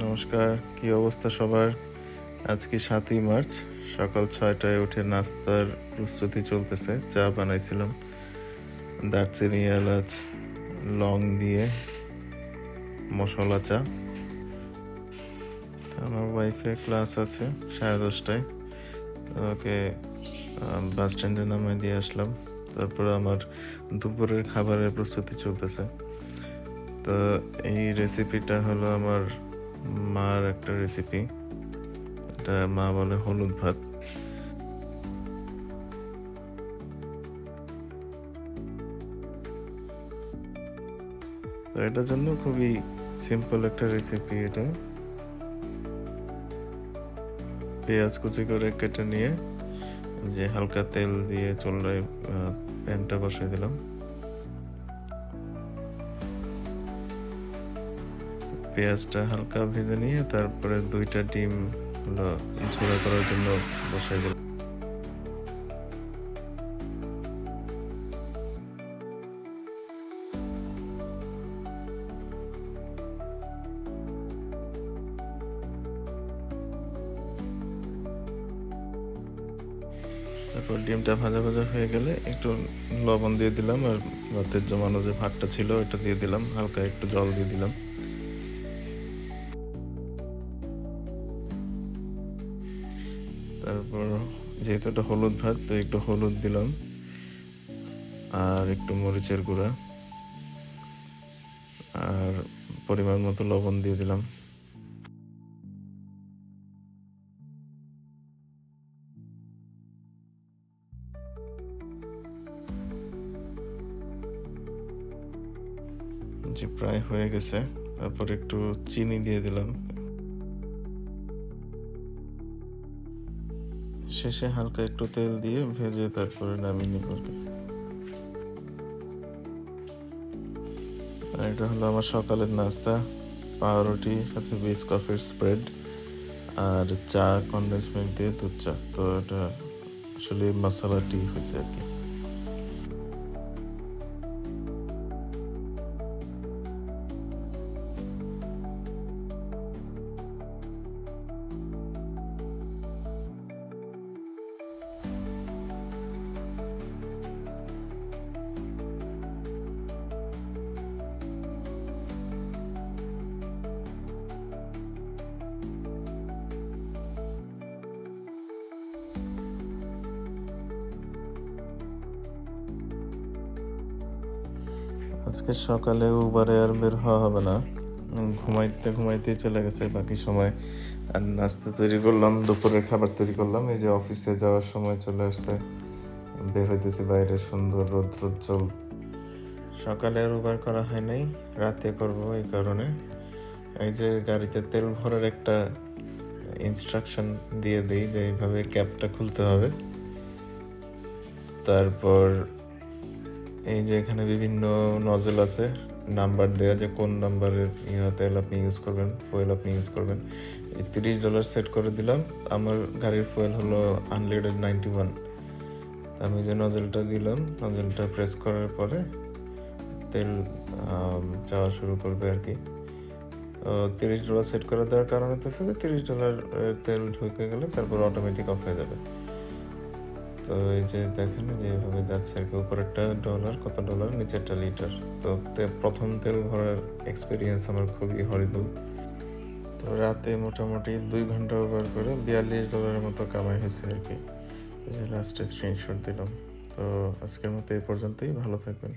নমস্কার, কি অবস্থা সবার? আজকে 7ই মার্চ সকাল 6টায় উঠে নাস্তার প্রস্তুতি চলতেছে। চা বানাইছিলাম দারচিনি, এলাচ, লং দিয়ে মশলা চা। আমার ওয়াইফের ক্লাস আছে 10:30টায়, ওকে বাস স্ট্যান্ডে নামিয়ে দিয়ে আসলাম। তারপর আমার দুপুরের খাবারের প্রস্তুতি চলতেছে। তো এই রেসিপিটা হলো আমার মার একটা রেসিপি, এটা মা বলে হলুদ ভাত। তো এটার জন্য খুবই সিম্পল একটা রেসিপি। এটা পেঁয়াজ কুচি করে কেটে নিয়ে যে হালকা তেল দিয়ে চুলায় প্যানটা বসিয়ে দিলাম। পেঁয়াজটা হালকা ভেজে নিয়ে তারপরে 2টা ডিম ঝোড়া করার জন্য বসাই দিলাম। তারপর ডিমটা ভাজা ভাজা হয়ে গেলে একটু লবণ দিয়ে দিলাম, আর ভাতের জমানো যে ভাতটা ছিল ওটা দিয়ে দিলাম, হালকা একটু জল দিয়ে দিলাম। তারপর যেহেতু এটা হলুদ ভাত, তো একটু হলুদ দিলাম আর একটু মরিচের গুঁড়া আর পরিমাণ মতো লবণ দিয়ে দিলাম। যে প্রায় হয়ে গেছে, তারপর একটু চিনি দিয়ে দিলাম। শেষে হালকা একটু তেল দিয়ে ভেজে তারপরে নামিয়ে নিব। আর এটা হলো আমার সকালের নাস্তা, পাউরুটি সাথে বিস্কুটের স্প্রেড আর চা, কনডেন্স মিল্ক দিয়ে দুধ চা। তো এটা আসলে মশলা টি হয়েছে আর কি। আজকে সকালে উবারে আর বের হওয়া হবে না, ঘুমাইতেই চলে গেছে বাকি সময়। আর নাস্তা তৈরি করলাম, দুপুরের খাবার তৈরি করলাম, এই যে অফিসে যাওয়ার সময় চলে আসছে। বের হইতেছি বাইরে, সুন্দর রৌদ্রোজ্জ্বল। সকালে আর উবার করা হয় নাই, রাতে করব। এই কারণে এই যে গাড়িতে তেল ভরার একটা ইনস্ট্রাকশন দিয়ে দিই যে এইভাবে ক্যাপটা খুলতে হবে। তারপর এই যে এখানে বিভিন্ন নজেল আছে, নাম্বার দেওয়া, যে কোন নাম্বারের তেল আপনি ইউজ করবেন, ফুয়েল আপনি ইউজ করবেন। এই $30 সেট করে দিলাম। আমার গাড়ির ফুয়েল হলো আনলিমিটেড 91। আমি যে নজেলটা দিলাম, নজেলটা প্রেস করার পরে তেল যাওয়া শুরু করবে আর কি। $30 সেট করে দেওয়ার কারণে হচ্ছে যে $30 তেল ঢুকে গেলে তারপর অটোমেটিক অফ হয়ে যাবে। তো এই যে দেখেন যেভাবে যাচ্ছে আর কি, উপরেরটা ডলার, কত ডলার, নিচেরটা লিটার। তো প্রথম তেল ভরার এক্সপিরিয়েন্স আমার খুবই হরিবল। তো রাতে মোটামুটি 2 ঘন্টা ওভার করে $42 মতো কামাই হয়েছে আর কি। লাস্টে স্ক্রিনশট দিলাম। তো আজকের মতো এই পর্যন্তই, ভালো থাকবেন।